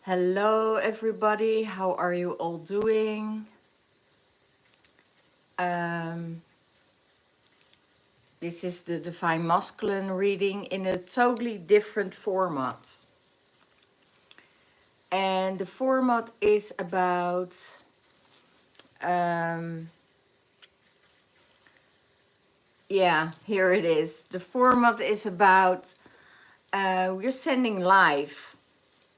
Hello, everybody. How are you all doing? Um, this is the Divine Masculine reading in a totally different format. And the format is about, here it is. The format is about, we're sending live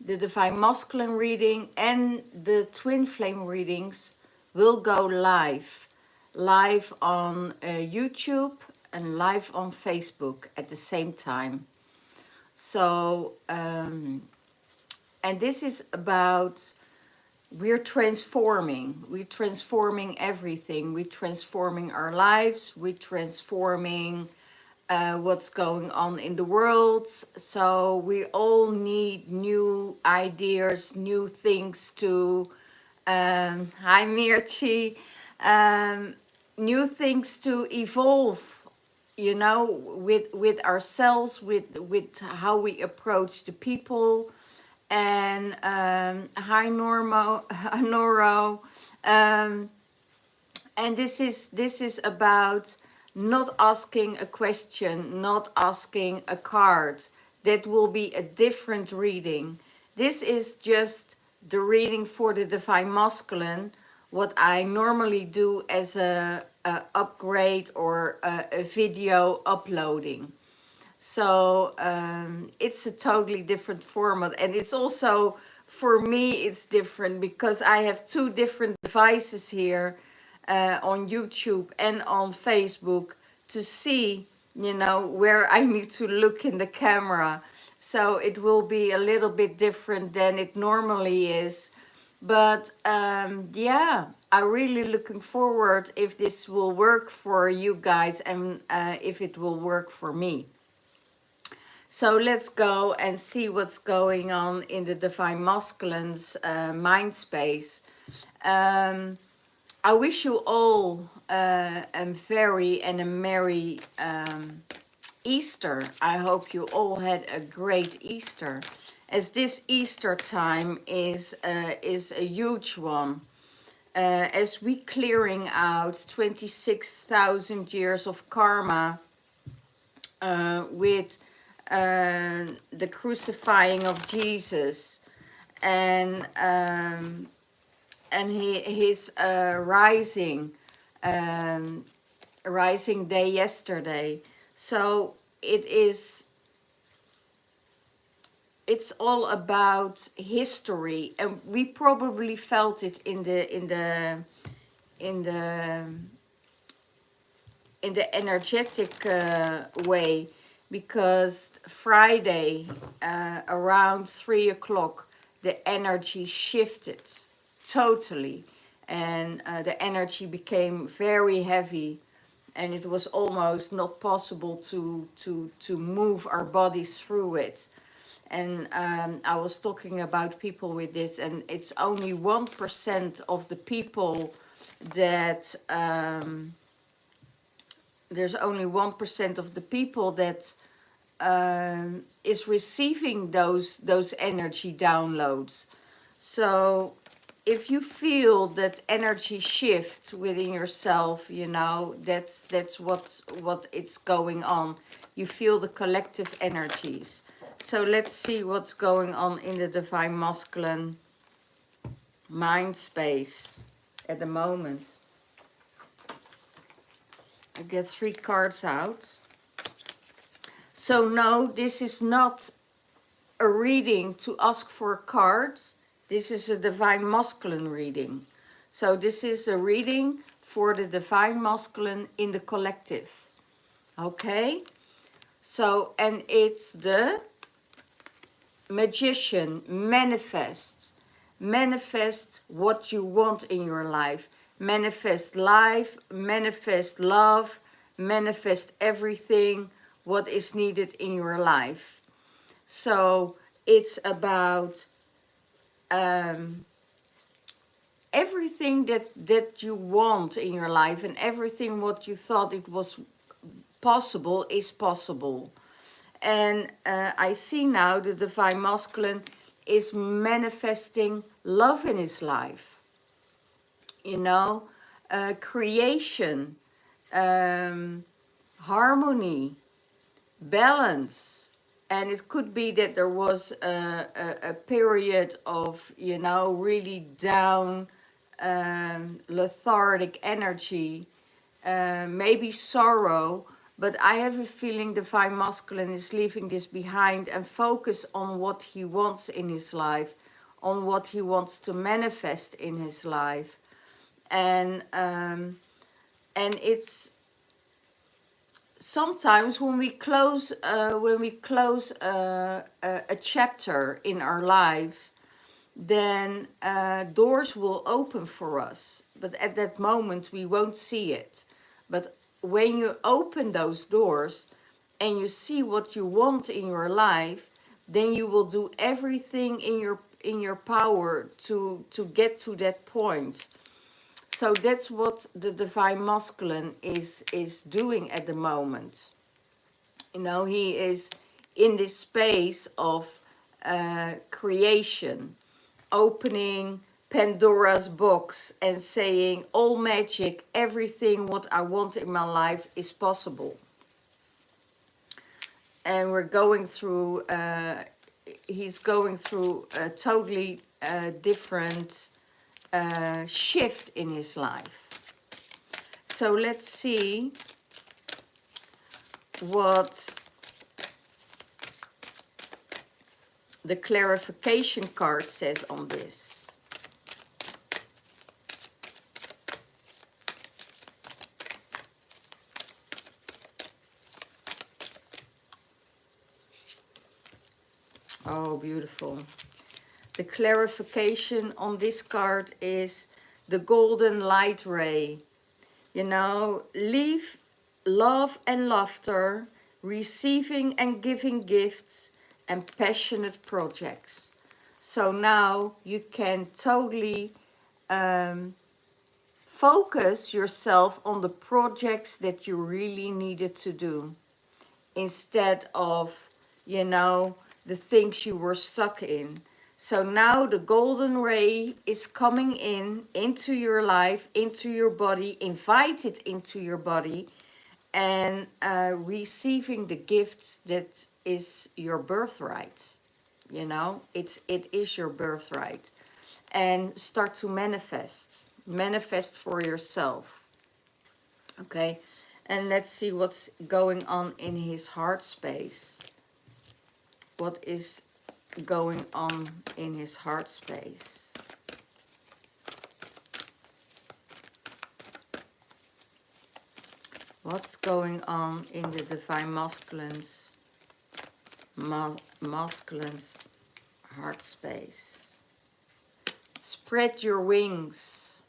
the Divine Masculine reading and the Twin Flame readings will go live on YouTube and live on Facebook at the same time. So, and this is about we're transforming everything. We're transforming our lives. We're transforming what's going on in the world. So we all need new ideas, new things to, hi Mirchi, new things to evolve, you know, with ourselves, with how we approach the people. And hi Normo, Noro. And this is about not asking a question, not asking a card. That will be a different reading. This is just the reading for the Divine Masculine, what I normally do as a upgrade or a video uploading. So it's a totally different format. And it's also, for me, it's different because I have two different devices here on YouTube and on Facebook to see, you know, where I need to look in the camera. So it will be a little bit different than it normally is. But yeah, I'm really looking forward if this will work for you guys and if it will work for me. So let's go and see what's going on in the Divine Masculine's mind space. I wish you all a very and a merry Easter. I hope you all had a great Easter, as this Easter time is a huge one. As we clearing out 26,000 years of karma with the crucifying of Jesus and his rising day yesterday. So it's all about history, and we probably felt it in the energetic way, because Friday around 3 o'clock the energy shifted totally, and the energy became very heavy, and it was almost not possible to move our bodies through it. And I was talking about people with this, and it's only 1% of the people that there's only 1% of the people that is receiving those energy downloads. So if you feel that energy shift within yourself, you know, that's what it's going on. You feel the collective energies. So let's see what's going on in the Divine Masculine mind space at the moment. I get 3 cards out. So no, this is not a reading to ask for cards. This is a Divine Masculine reading. So this is a reading for the Divine Masculine in the collective. Okay? So, and it's the Magician. Manifest. Manifest what you want in your life. Manifest life, manifest love, manifest everything what is needed in your life. So it's about everything that you want in your life, and everything what you thought it was possible is possible. And I see now the Divine Masculine is manifesting love in his life, you know, creation, harmony, balance. And it could be that there was a period of, you know, really down, lethargic energy, maybe sorrow, but I have a feeling Divine Masculine is leaving this behind and focus on what he wants in his life, on what he wants to manifest in his life. And it's sometimes when we close a chapter in our life, then doors will open for us. But at that moment, we won't see it. But when you open those doors and you see what you want in your life, then you will do everything in your power to get to that point. So that's what the Divine Masculine is doing at the moment. You know, he is in this space of creation, opening Pandora's box and saying all magic, everything what I want in my life is possible. And we're going through, he's going through a totally different shift in his life. So let's see what the clarification card says on this. Oh, beautiful. The clarification on this card is the golden light ray. You know, leave love and laughter, receiving and giving gifts, and passionate projects. So now you can totally focus yourself on the projects that you really needed to do, instead of, you know, the things you were stuck in. So now the golden ray is coming into your life, into your body, invited into your body, and receiving the gifts that is your birthright. You know, it is your birthright. And start to manifest for yourself. Okay, and let's see what's going on in his heart space. What is going on in his heart space? What's going on in the Divine Masculine's heart space? Spread your wings.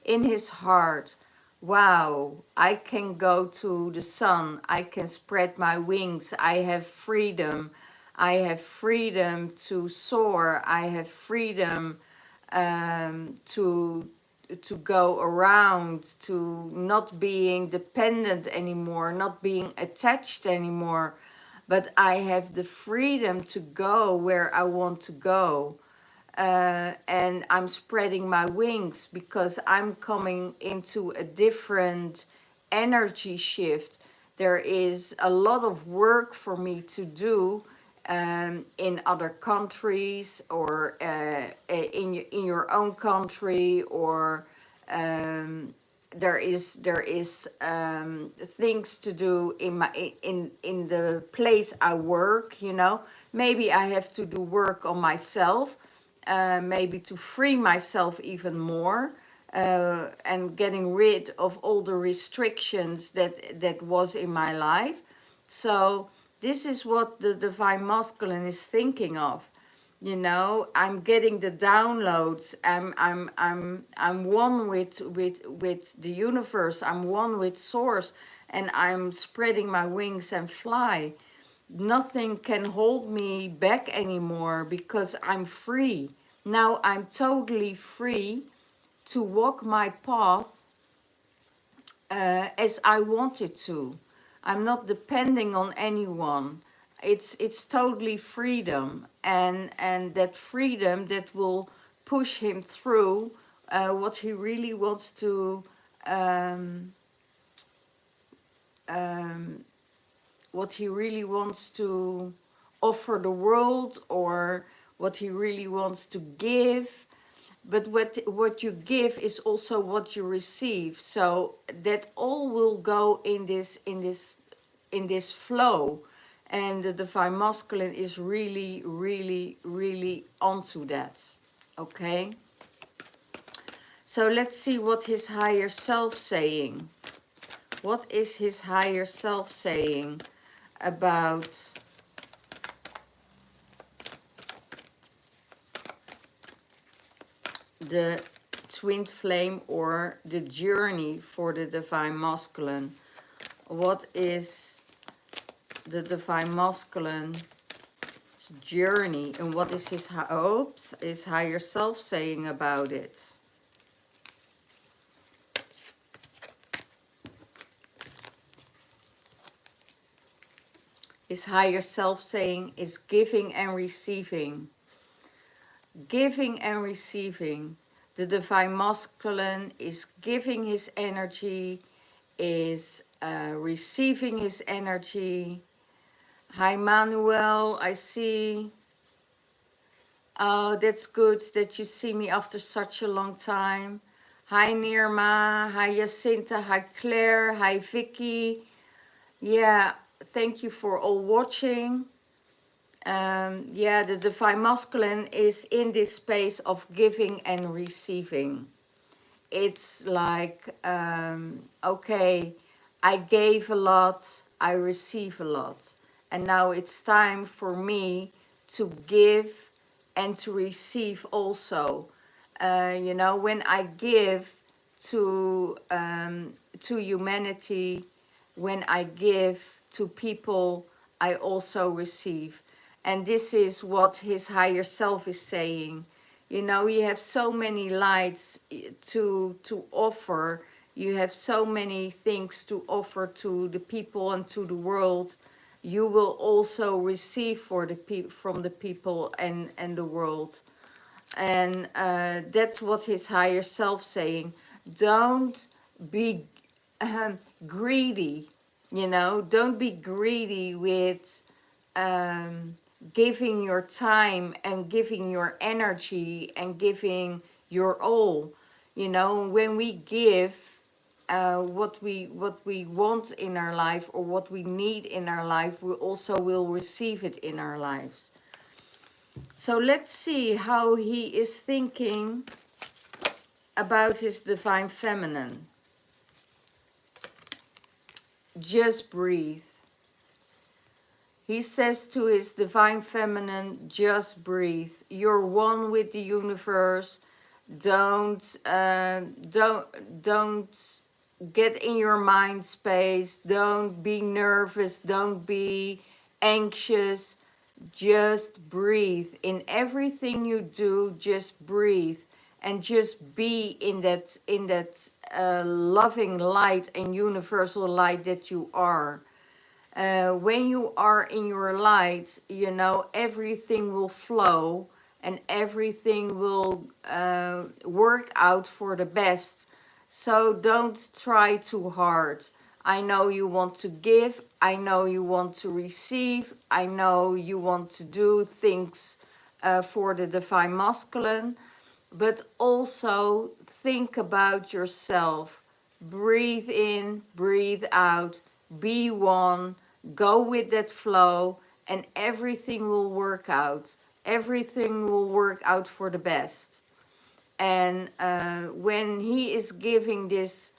In his heart, wow, I can go to the sun. I can spread my wings. I have freedom. I have freedom to soar. I have freedom to go around, to not being dependent anymore, not being attached anymore, but I have the freedom to go where I want to go. And I'm spreading my wings because I'm coming into a different energy shift. There is a lot of work for me to do in other countries, or in your own country, or there is things to do in my in the place I work. You know, maybe I have to do work on myself, maybe to free myself even more, and getting rid of all the restrictions that was in my life. So this is what the Divine Masculine is thinking of. You know, I'm getting the downloads. I'm one with the universe. I'm one with Source, and I'm spreading my wings and fly. Nothing can hold me back anymore because I'm free. Now I'm totally free to walk my path as I wanted to. I'm not depending on anyone. it's totally freedom, and that freedom that will push him through what he really wants to um, um, what he really wants to offer the world, or what he really wants to give. But what you give is also what you receive, so that all will go in this flow. And the divine masculine is really, really, really onto that. Okay, so let's see what his higher self saying. What is his higher self saying about the twin flame, or the journey for the divine masculine? What is the divine masculine's journey, and what is his higher self saying about it? His higher self saying is giving and receiving. Giving and receiving. The divine masculine is giving his energy, is receiving his energy. Hi Manuel, I see. Oh, that's good that you see me after such a long time. Hi Nirma, hi Jacinta, hi Claire, hi Vicky. Yeah, thank you for all watching. Yeah, the divine masculine is in this space of giving and receiving. It's like, okay, I gave a lot, I receive a lot. And now it's time for me to give and to receive also. You know, when I give to humanity, when I give to people, I also receive. And this is what his higher self is saying. You know, you have so many lights to offer. You have so many things to offer to the people and to the world. You will also receive for the from the people and the world. And that's what his higher self saying. Don't be greedy, you know. Don't be greedy with giving your time and giving your energy and giving your all. You know, when we give what we want in our life, or what we need in our life, we also will receive it in our lives. So let's see how he is thinking about his divine feminine. Just breathe. He says to his divine feminine, just breathe. You're one with the universe. Don't get in your mind space. Don't be nervous. Don't be anxious. Just breathe. In everything you do, just breathe, and just be in that loving light and universal light that you are. When you are in your light, you know, everything will flow, and everything will work out for the best. So don't try too hard. I know you want to give. I know you want to receive. I know you want to do things for the divine masculine. But also think about yourself. Breathe in, breathe out. Be one. Go with that flow, and everything will work out. Everything will work out for the best. And when he is giving this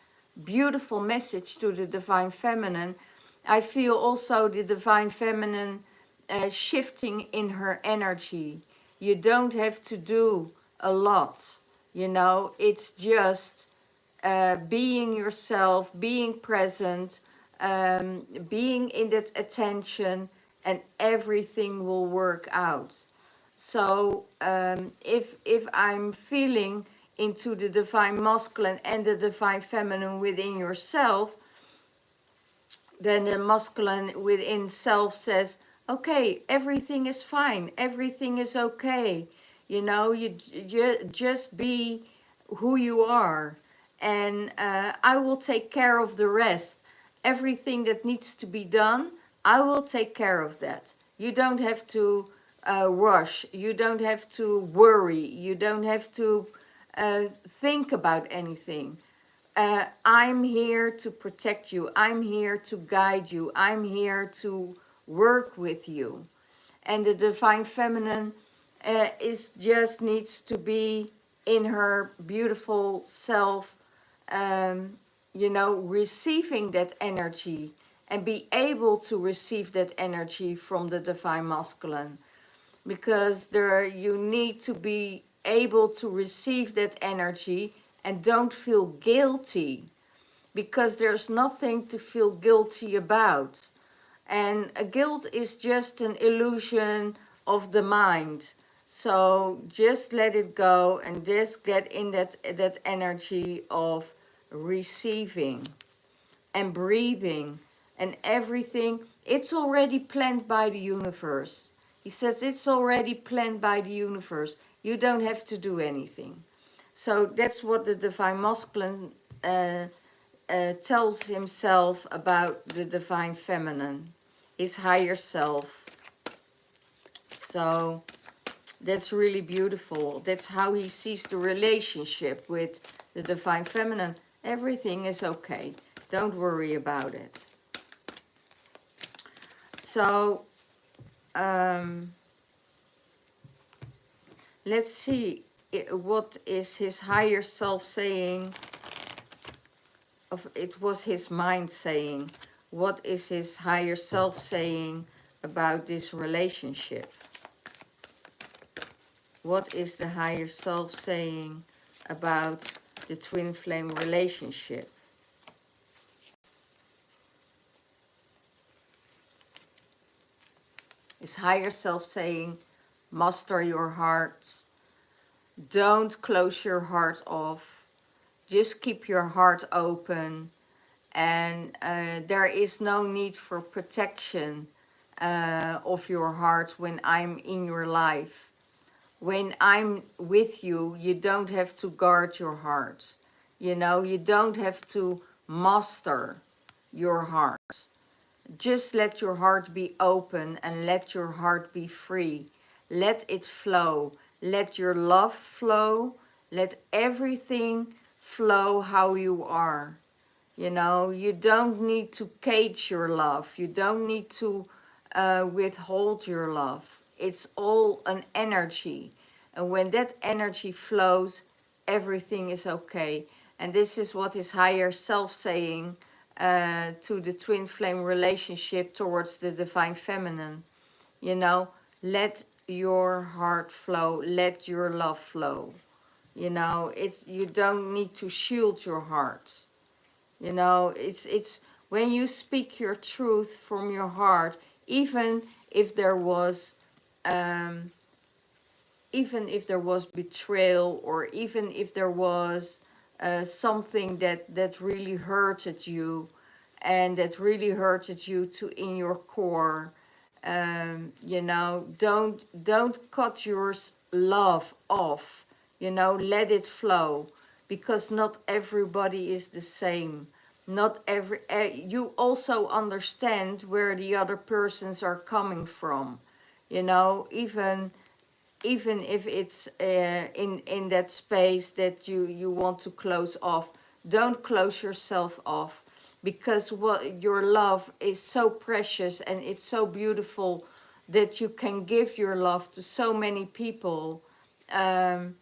beautiful message to the divine feminine, I feel also the divine feminine shifting in her energy. You don't have to do a lot, you know. It's just being yourself, being present, being in that attention, and everything will work out. So if I'm feeling into the divine masculine and the divine feminine within yourself, then the masculine within self says, okay, everything is fine, everything is okay. You know, you just be who you are, and I will take care of the rest. Everything that needs to be done, I will take care of that. You don't have to rush, you don't have to worry, you don't have to think about anything. I'm here to protect you. I'm here to guide you. I'm here to work with you. And the divine feminine is just needs to be in her beautiful self, um, you know, receiving that energy and be able to receive that energy from the divine masculine, because there you need to be able to receive that energy and don't feel guilty, because there's nothing to feel guilty about. And a guilt is just an illusion of the mind. So just let it go and just get in that energy of receiving and breathing and everything. It's already planned by the universe. He says it's already planned by the universe. You don't have to do anything. So that's what the divine masculine tells himself about the divine feminine, his higher self. So that's really beautiful. That's how he sees the relationship with the divine feminine. Everything is okay. Don't worry about it. So let's see what is his higher self saying. It was his mind saying. What is his higher self saying about this relationship? What is the higher self saying about the twin flame relationship? Is higher self saying, master your heart, don't close your heart off, just keep your heart open, and there is no need for protection of your heart when I'm in your life. When I'm with you, you don't have to guard your heart. You know, you don't have to master your heart. Just let your heart be open and let your heart be free. Let it flow. Let your love flow. Let everything flow how you are. You know, you don't need to cage your love. You don't need to withhold your love. It's all an energy. And when that energy flows, everything is okay. And this is what his higher self saying to the twin flame relationship towards the divine feminine. You know, let your heart flow. Let your love flow. You know, it's you don't need to shield your heart. You know, it's when you speak your truth from your heart, even if there was um, even if there was betrayal, or even if there was something that really hurted you, and that really hurted you to in your core, you know, don't cut your love off. You know, let it flow, because not everybody is the same. Not every you also understand where the other persons are coming from. You know, even if it's in that space that you want to close off, don't close yourself off, because what your love is so precious and it's so beautiful that you can give your love to so many people, um,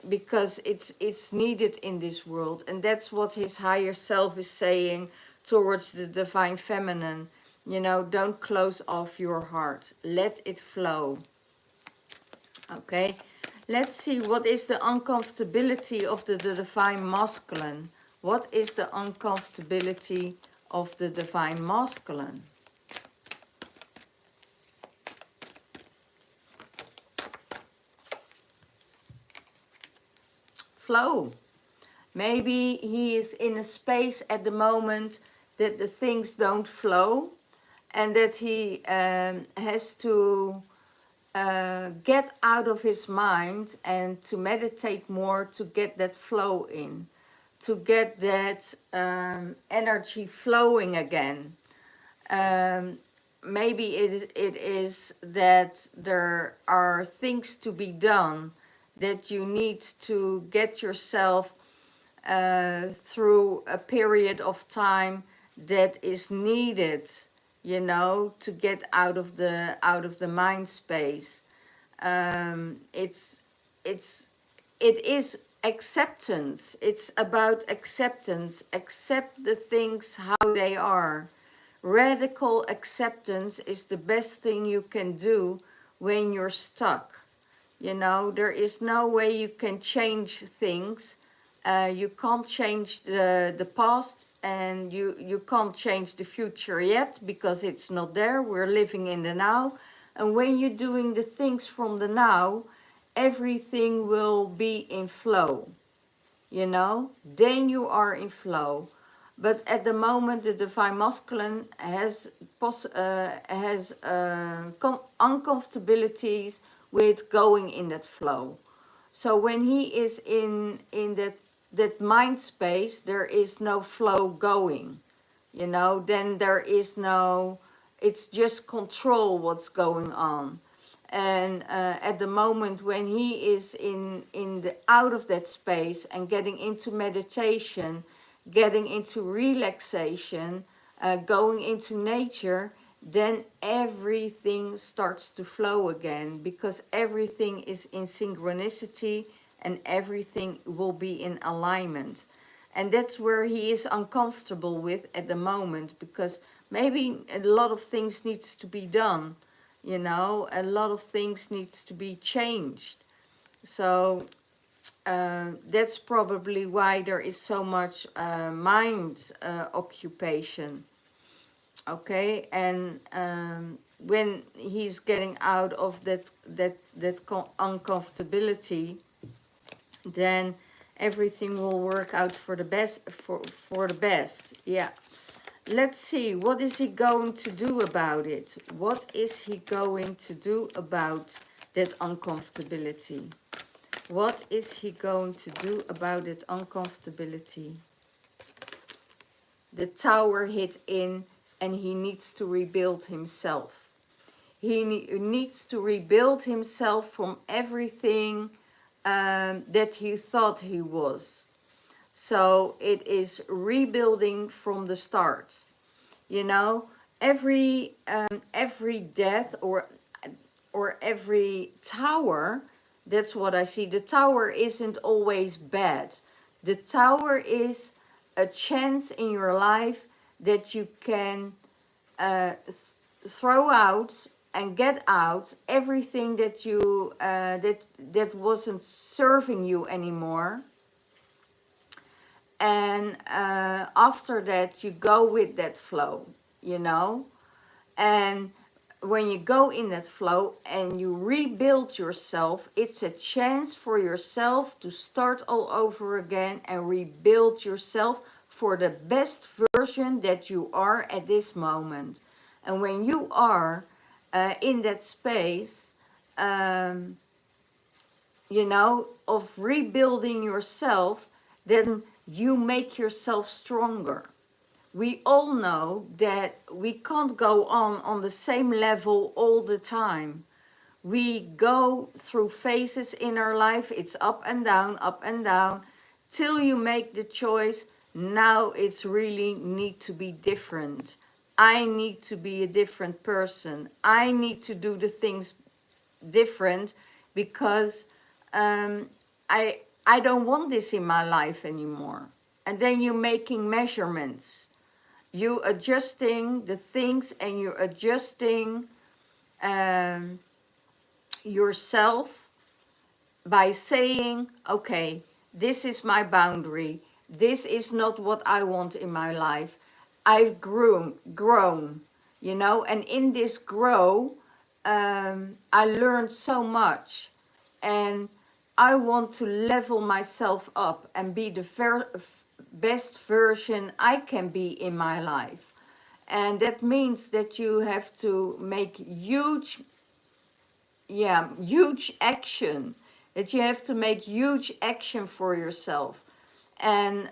because it's needed in this world. And that's what his higher self is saying towards the divine feminine. You know, don't close off your heart, let it flow. Okay, let's see, what is the uncomfortability of the divine masculine? What is the uncomfortability of the divine masculine? Flow. Maybe he is in a space at the moment that the things don't flow, and that he has to get out of his mind and to meditate more to get that flow in, to get that energy flowing again. Um, Maybe it is that there are things to be done, that you need to get yourself through a period of time that is needed, you know, to get out of the mind space. It's it is acceptance. It's about acceptance. Accept the things how they are. Radical acceptance is the best thing you can do when you're stuck. You know, there is no way you can change things. You can't change the past, and you can't change the future yet because it's not there. We're living in the now. And when you're doing the things from the now, everything will be in flow, you know, then you are in flow. But at the moment, the divine masculine has uncomfortabilities with going in that flow. So when he is in that mind space, there is no flow going, you know. Then there is no, it's just control what's going on. And at the moment when he is in the out of that space and getting into meditation, getting into relaxation, going into nature, then everything starts to flow again, because everything is in synchronicity and everything will be in alignment. And that's where he is uncomfortable with at the moment, because maybe a lot of things needs to be done, you know, a lot of things needs to be changed. So that's probably why there is so much mind occupation. Okay, and when he's getting out of that uncomfortability, then everything will work out for the best, for the best. Yeah. Let's see, what is he going to do about it? What is he going to do about that uncomfortability? What is he going to do about that uncomfortability? The tower hit in and he needs to rebuild himself. He needs to rebuild himself from everything that he thought he was. So it is rebuilding from the start. You know, every death or every tower, that's what I see. The tower isn't always bad. The tower is a chance in your life that you can throw out and get out everything that you that wasn't serving you anymore. And after that you go with that flow, you know. And when you go in that flow and you rebuild yourself, it's a chance for yourself to start all over again and rebuild yourself for the best version that you are at this moment. And when you are in that space, you know, of rebuilding yourself, then you make yourself stronger. We all know that we can't go on the same level all the time. We go through phases in our life. It's up and down, till you make the choice. Now it's really need to be different. I need to be a different person. I need to do the things different, because I don't want this in my life anymore. And then you're making measurements. You adjusting the things, and you're adjusting yourself by saying, okay, this is my boundary. This is not what I want in my life. I've grown, you know, and in this grow, I learned so much, and I want to level myself up and be the best version I can be in my life. And that means that you have to make huge, huge action, that you have to make huge action for yourself. And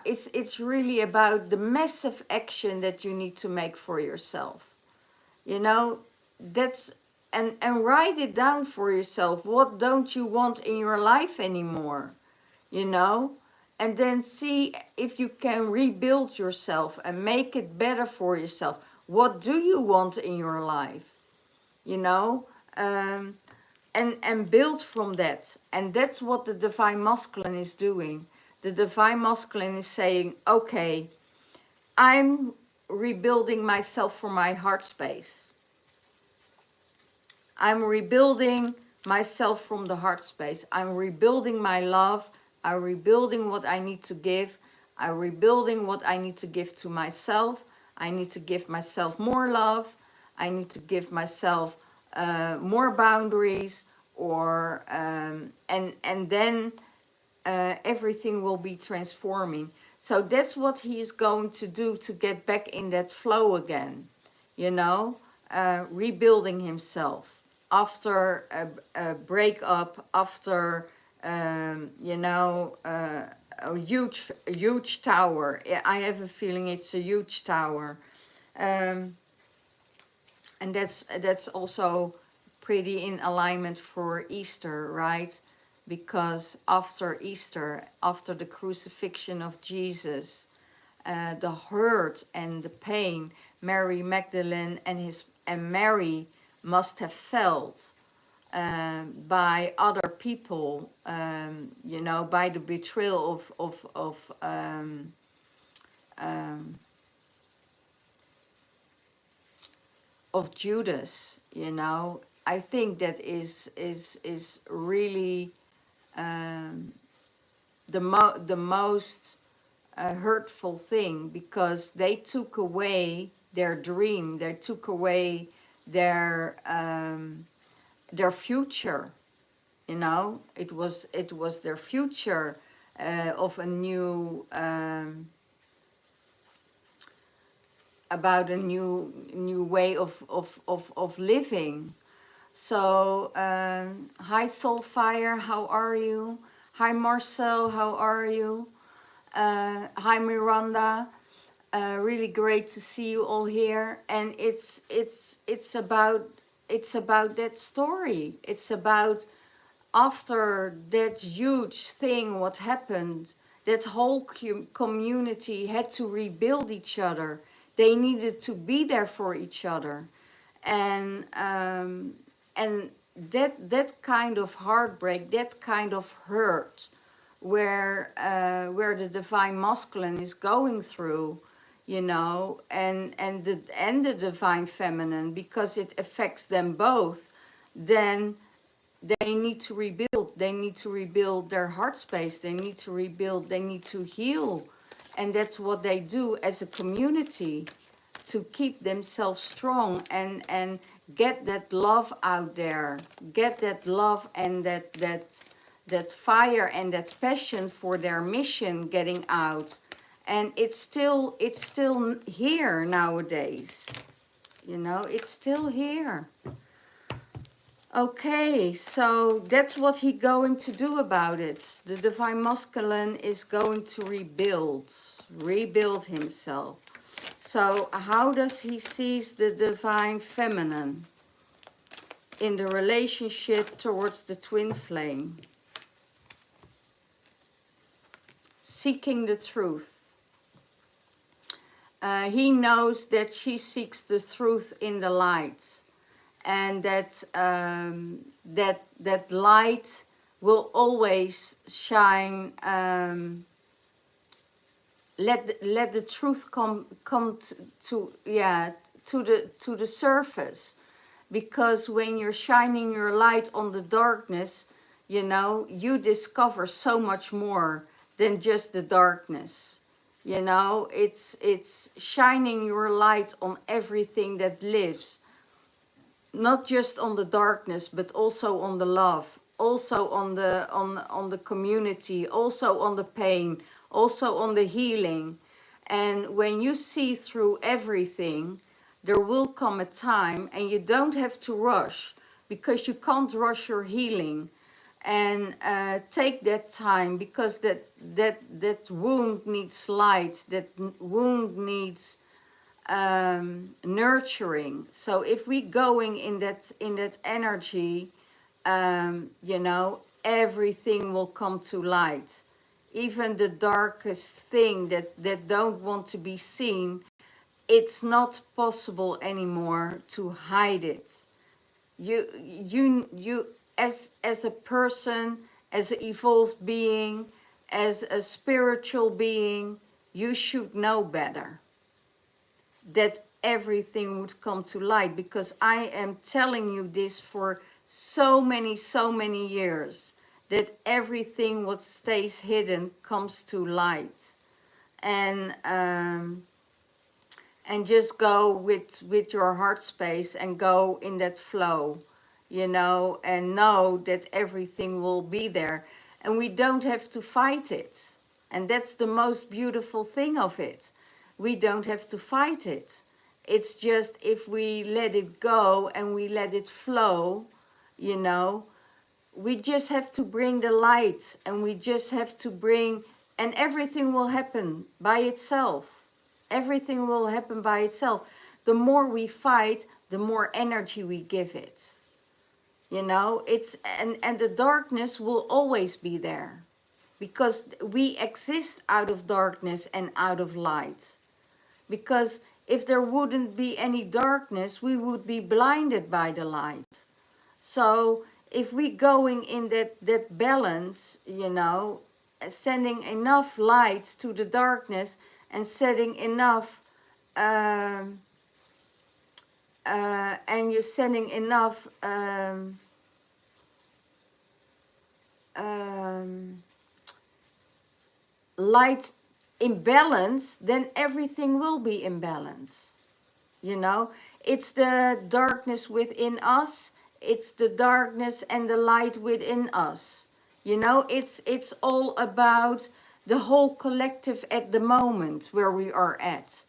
it's really about the massive action that you need to make for yourself. You know, that's, and write it down for yourself. What don't you want in your life anymore? You know, and then see if you can rebuild yourself and make it better for yourself. What do you want in your life? You know, um, and build from that. And that's what the Divine Masculine is doing. The Divine Masculine is saying, okay, I'm rebuilding myself from my heart space. I'm rebuilding myself from the heart space. I'm rebuilding my love. I'm rebuilding what I need to give. I'm rebuilding what I need to give to myself. I need to give myself more love. I need to give myself more boundaries, or and then everything will be transforming. So that's what he's going to do to get back in that flow again, you know, rebuilding himself after a breakup, after, you know, a huge tower. I have a feeling it's a huge tower. Um, and that's also pretty in alignment for Easter, right? Because after Easter, after the crucifixion of Jesus, the hurt and the pain Mary Magdalene and Mary must have felt by other people, you know, by the betrayal of Judas, you know. I think that is really the most hurtful thing, because they took away their dream, they took away their future, you know. It was their future of a new about a new way of living. So hi Soulfire, how are you? Hi Marcel, how are you? Hi Miranda, really great to see you all here. And it's about that story. It's about, after that huge thing what happened, that whole community had to rebuild each other. They needed to be there for each other. And that kind of heartbreak, that kind of hurt, where the Divine Masculine is going through, you know, and the Divine Feminine, because it affects them both, then they need to rebuild. They need to rebuild their heart space. They need to rebuild. They need to heal. And that's what they do as a community, to keep themselves strong and get that love out there. Get that love and that fire and that passion for their mission getting out. And it's still here nowadays. You know, it's still here. Okay, so that's what he's going to do about it. The Divine Masculine is going to rebuild himself. So how does he sees the Divine Feminine in the relationship towards the twin flame? Seeking the truth. He knows that she seeks the truth in the light. And that that light will always shine. Let the truth come to the surface, because when you're shining your light on the darkness, you know, you discover so much more than just the darkness. You know, it's shining your light on everything that lives. Not just on the darkness, but also on the love, also on the community, also on the pain, also on the healing. And when you see through everything, there will come a time, and you don't have to rush, because you can't rush your healing. And take that time, because that wound needs light, that wound needs nurturing. So if we going in that energy, you know, everything will come to light. Even the darkest thing that don't want to be seen, it's not possible anymore to hide it. You as a person, as an evolved being, as a spiritual being, you should know better, that everything would come to light, because I am telling you this for so many years, that everything what stays hidden comes to light. And just go with your heart space and go in that flow, you know, and know that everything will be there, and we don't have to fight it. And that's the most beautiful thing of it. We don't have to fight it. It's just, if we let it go and we let it flow, you know, we just have to bring the light, and we just have to bring, and everything will happen by itself. Everything will happen by itself. The more we fight, the more energy we give it. You know, it's, and the darkness will always be there, because we exist out of darkness and out of light. Because if there wouldn't be any darkness, we would be blinded by the light. So if we going in that balance, you know, sending enough light to the darkness, and setting enough, and you're sending enough light in balance, then everything will be in balance. You know, it's the darkness within us, it's the darkness and the light within us. You know, it's all about the whole collective at the moment where we are at.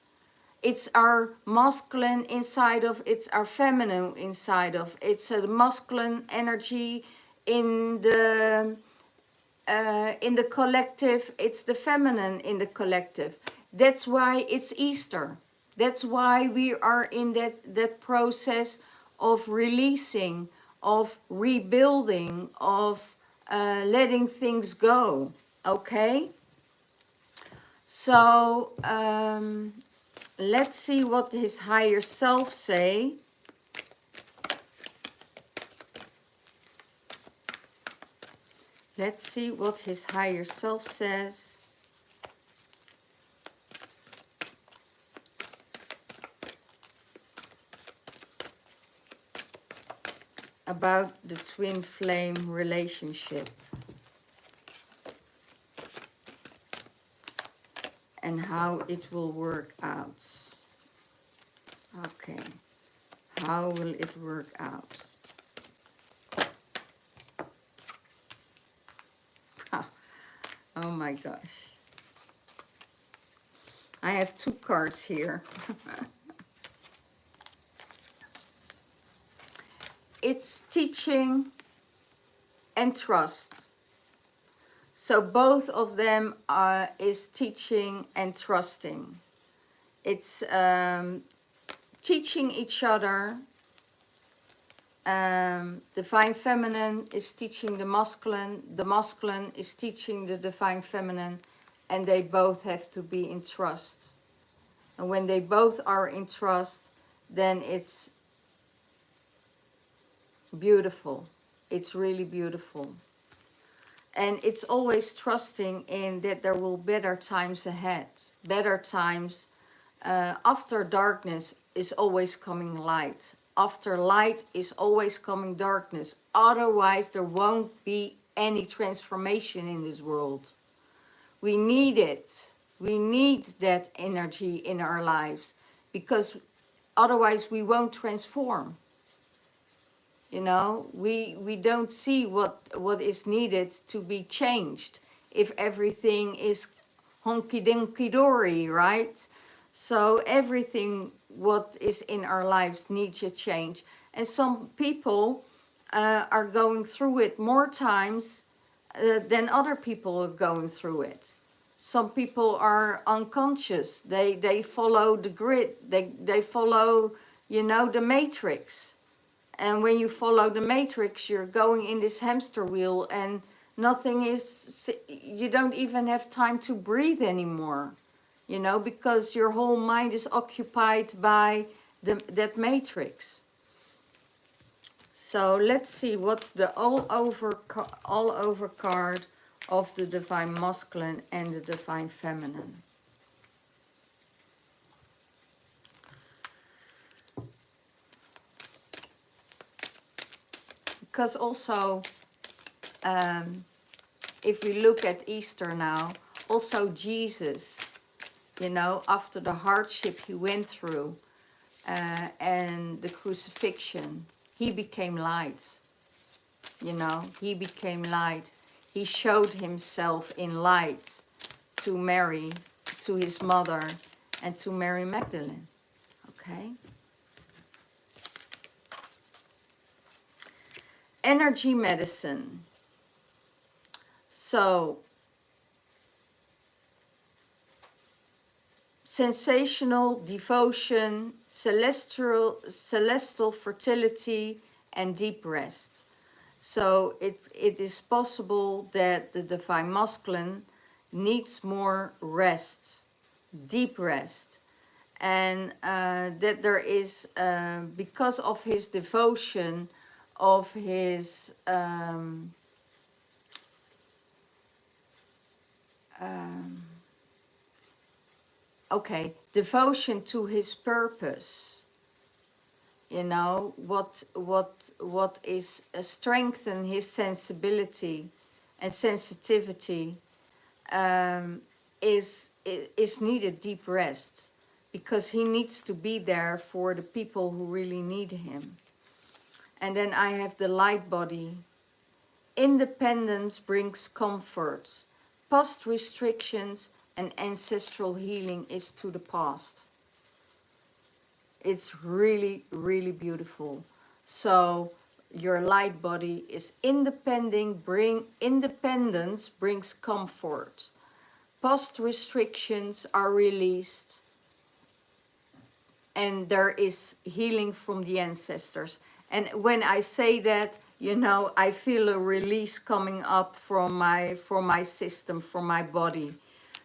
It's our masculine inside of, it's our feminine inside of, it's a masculine energy in the collective, it's the feminine in the collective. That's why it's Easter. That's why we are in that process of releasing, of rebuilding, of letting things go. Okay? So let's see what his higher self say. Let's see what his higher self says. About the twin flame relationship. And how it will work out. Okay. How will it work out? Oh my gosh. I have two cards here. It's teaching and trust. So both of them is teaching and trusting. It's teaching each other. Divine feminine is teaching the masculine is teaching the divine feminine, and they both have to be in trust. And when they both are in trust, then it's beautiful. It's really beautiful. And it's always trusting in that there will be better times ahead. Better times. After darkness is always coming light. After light is always coming darkness. Otherwise, there won't be any transformation in this world. We need it. We need that energy in our lives, because otherwise we won't transform. You know, we don't see what is needed to be changed if everything is honky dinky dory, right? So everything what is in our lives needs a change. And some people are going through it more times than other people are going through it. Some people are unconscious. They follow the grid. They follow, you know, the matrix. And when you follow the matrix, you're going in this hamster wheel and nothing is, you don't even have time to breathe anymore, you know, because your whole mind is occupied by that matrix. So let's see what's the all over card of the Divine Masculine and the Divine Feminine. Because also, if we look at Easter now, also Jesus, you know, after the hardship he went through and the crucifixion, he became light. You know, he became light. He showed himself in light to Mary, to his mother, and to Mary Magdalene. Okay? Energy medicine. So, sensational devotion, celestial fertility, and deep rest. So it is possible that the Divine Masculine needs more rest, deep rest. And that there is, because of his devotion, of his devotion to his purpose, you know, what is strengthen his sensibility and sensitivity, is needed deep rest, because he needs to be there for the people who really need him. And then I have the light body. Independence brings comfort. Past restrictions and ancestral healing is to the past. It's really, really beautiful. So your light body is independence brings comfort. Past restrictions are released, and there is healing from the ancestors. And when I say that, you know, I feel a release coming up from my system, from my body.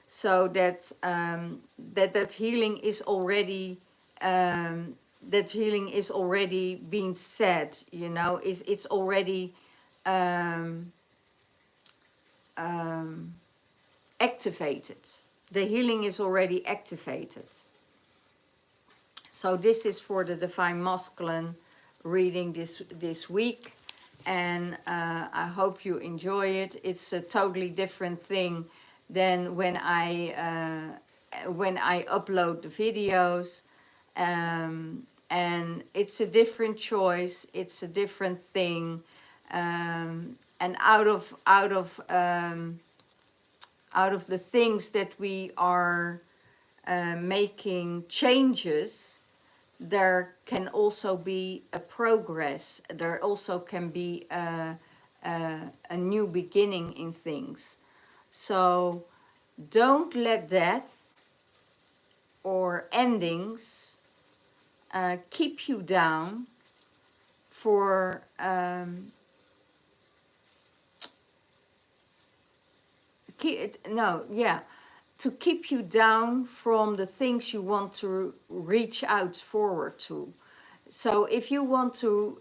So that that healing is already being said, you know, it's already activated. The healing is already activated. So this is for the Divine Masculine reading this week, and I hope you enjoy it. It's a totally different thing than when I upload the videos, and it's a different choice. It's a different thing, and out of the things that we are making changes, there can also be a progress. There also can be a new beginning in things. So don't let death or endings keep you down for to keep you down from the things you want to reach out forward to. So if you want to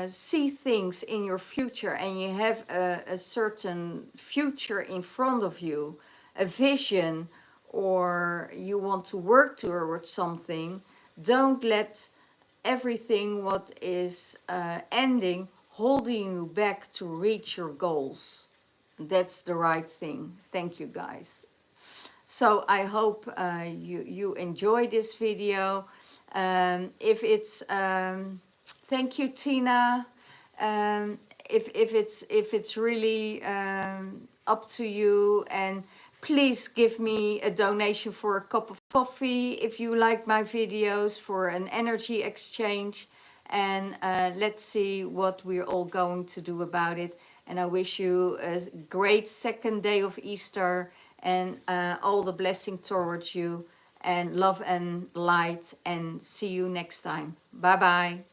see things in your future, and you have a certain future in front of you, a vision, or you want to work towards something, don't let everything what is ending holding you back to reach your goals. That's the right thing. Thank you, guys. So I hope you enjoy this video. If it's thank you, Tina. If it's really up to you, and Please give me a donation for a cup of coffee if you like my videos, for an energy exchange. And let's see what we're all going to do about it. And I wish you a great second day of Easter, and all the blessing towards you, and love and light, and see you next time. Bye bye.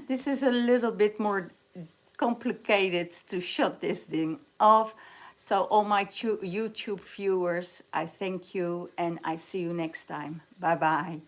This is a little bit more complicated to shut this thing off. So all my YouTube viewers, I thank you, and I see you next time. Bye bye.